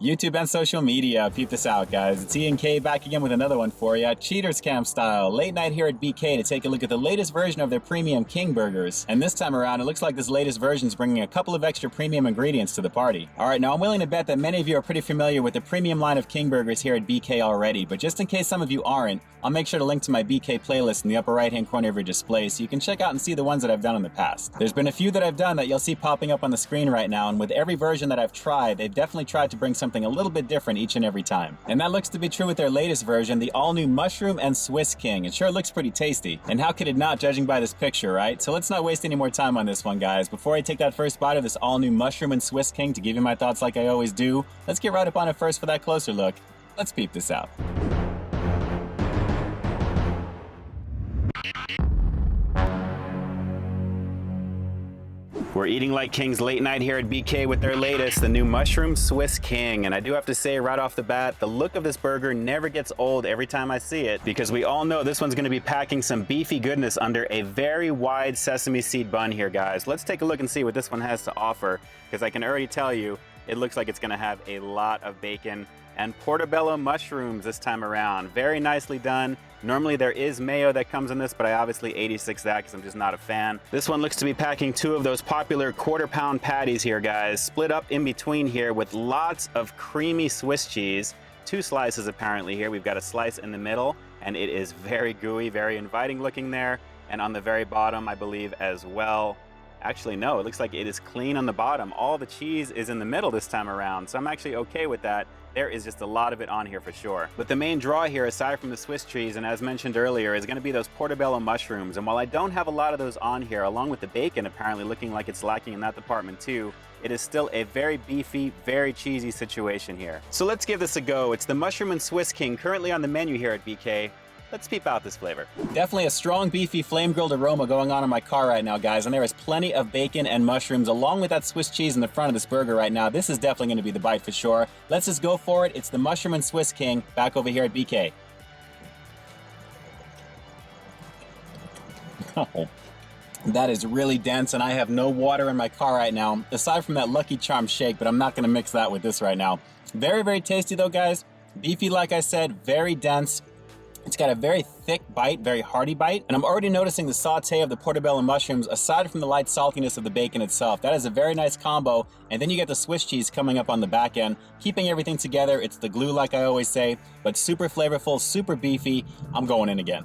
YouTube and social media, peep this out, guys. It's E and K back again with another one for you. Cheaters Cam style. Late night here at BK to take a look at the latest version of their premium King burgers. And this time around, it looks like this latest version is bringing a couple of extra premium ingredients to the party. Alright, now I'm willing to bet that many of you are pretty familiar with the premium line of King burgers here at BK already, but just in case some of you aren't, I'll make sure to link to my BK playlist in the upper right hand corner of your display so you can check out and see the ones that I've done in the past. There's been a few that I've done that you'll see popping up on the screen right now, and with every version that I've tried, they've definitely tried to bring something a little bit different each and every time. And that looks to be true with their latest version, the all-new Mushroom and Swiss King. It sure looks pretty tasty. And how could it not, judging by this picture, right? So let's not waste any more time on this one, guys. Before I take that first bite of this all-new Mushroom and Swiss King to give you my thoughts like I always do, let's get right up on it first for that closer look. Let's peep this out. We're eating like kings late night here at BK with their latest, the new Mushroom Swiss King. And I do have to say right off the bat, the look of this burger never gets old every time I see it, because we all know this one's gonna be packing some beefy goodness under a very wide sesame seed bun here, guys. Let's take a look and see what this one has to offer, because I can already tell you, it looks like it's gonna have a lot of bacon and Portobella mushrooms this time around. Very nicely done. Normally there is mayo that comes in this, but I obviously 86 that because I'm just not a fan. This one looks to be packing two of those popular quarter-pound patties here, guys, split up in between here with lots of creamy Swiss cheese. Two slices apparently here. We've got a slice in the middle, and it is very gooey, very inviting looking there. And on the very bottom, I believe as well. Actually, no, it looks like it is clean on the bottom. All the cheese is in the middle this time around, so I'm actually okay with that. There is just a lot of it on here for sure. But the main draw here, aside from the Swiss cheese, and as mentioned earlier, is gonna be those Portobella mushrooms. And while I don't have a lot of those on here, along with the bacon apparently looking like it's lacking in that department too, it is still a very beefy, very cheesy situation here. So let's give this a go. It's the Mushroom and Swiss King currently on the menu here at BK. Let's peep out this flavor. Definitely a strong, beefy, flame-grilled aroma going on in my car right now, guys, and there is plenty of bacon and mushrooms along with that Swiss cheese in the front of this burger right now. This is definitely going to be the bite for sure. Let's just go for it. It's the Mushroom and Swiss King back over here at BK. Oh, that is really dense, and I have no water in my car right now, aside from that Lucky Charms shake, but I'm not going to mix that with this right now. Very, very tasty, though, guys. Beefy, like I said, very dense. It's got a very thick bite, very hearty bite, and I'm already noticing the saute of the Portobello mushrooms aside from the light saltiness of the bacon itself. That is a very nice combo, and then you get the Swiss cheese coming up on the back end, keeping everything together. It's the glue, like I always say, but super flavorful, super beefy. I'm going in again.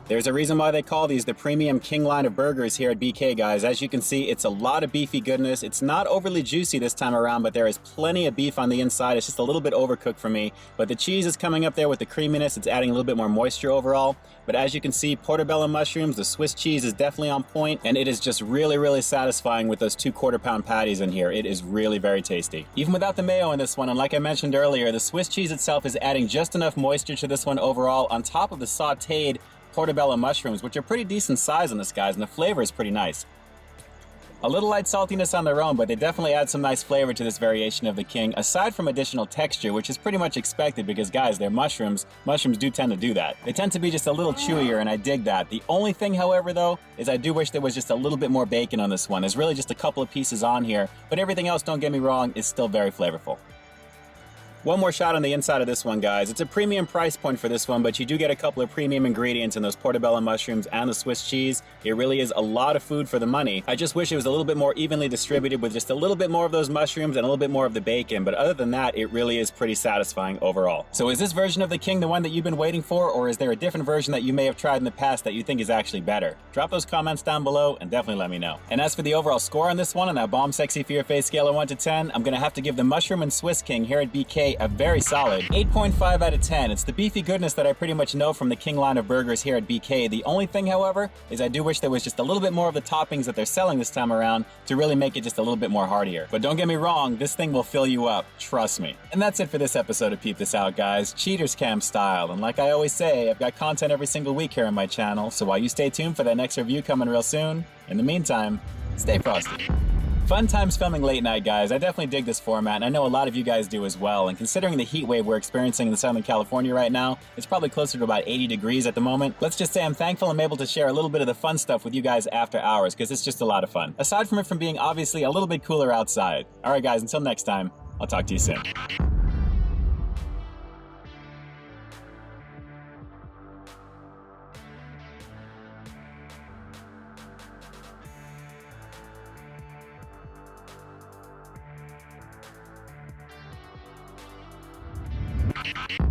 There's a reason why they call these the premium King line of burgers here at BK, guys. As you can see, it's a lot of beefy goodness. It's not overly juicy this time around, but there is plenty of beef on the inside. It's just a little bit overcooked for me, but the cheese is coming up there with the creaminess. It's adding a little bit more moisture overall. But as you can see, Portobello mushrooms, the Swiss cheese is definitely on point, and it is just really, really satisfying with those 2 quarter-pound patties in here. It is really very tasty. Even without the mayo in this one, and like I mentioned earlier, the Swiss cheese itself is adding just enough moisture to this one overall on top of the sauteed Portobello mushrooms, which are pretty decent size on this, guys, and the flavor is pretty nice. A little light saltiness on their own, but they definitely add some nice flavor to this variation of the King, aside from additional texture, which is pretty much expected because, guys, they're mushrooms. Mushrooms do tend to do that. They tend to be just a little chewier, and I dig that. The only thing, however, though, is I do wish there was just a little bit more bacon on this one. There's really just a couple of pieces on here, but everything else, don't get me wrong, is still very flavorful. One more shot on the inside of this one, guys. It's a premium price point for this one, but you do get a couple of premium ingredients in those Portobello mushrooms and the Swiss cheese. It really is a lot of food for the money. I just wish it was a little bit more evenly distributed with just a little bit more of those mushrooms and a little bit more of the bacon, but other than that, it really is pretty satisfying overall. So is this version of the King the one that you've been waiting for, or is there a different version that you may have tried in the past that you think is actually better? Drop those comments down below and definitely let me know. And as for the overall score on this one, on that bomb sexy for your face scale of 1 to 10, I'm gonna have to give the Mushroom and Swiss King here at BK a very solid 8.5 out of 10. It's the beefy goodness that I pretty much know from the King line of burgers here at BK. The only thing, however, is I do wish there was just a little bit more of the toppings that they're selling this time around to really make it just a little bit more heartier. But don't get me wrong, this thing will fill you up, trust me. And that's it for this episode of Peep This Out, guys. Cheaters Cam style. And like I always say, I've got content every single week here on my channel, so while you stay tuned for that next review coming real soon, in the meantime, stay frosty. Fun times filming late night, guys. I definitely dig this format, and I know a lot of you guys do as well. And considering the heat wave we're experiencing in Southern California right now, it's probably closer to about 80 degrees at the moment. Let's just say I'm thankful I'm able to share a little bit of the fun stuff with you guys after hours, because it's just a lot of fun. Aside from it from being obviously a little bit cooler outside. All right, guys, until next time, I'll talk to you soon. You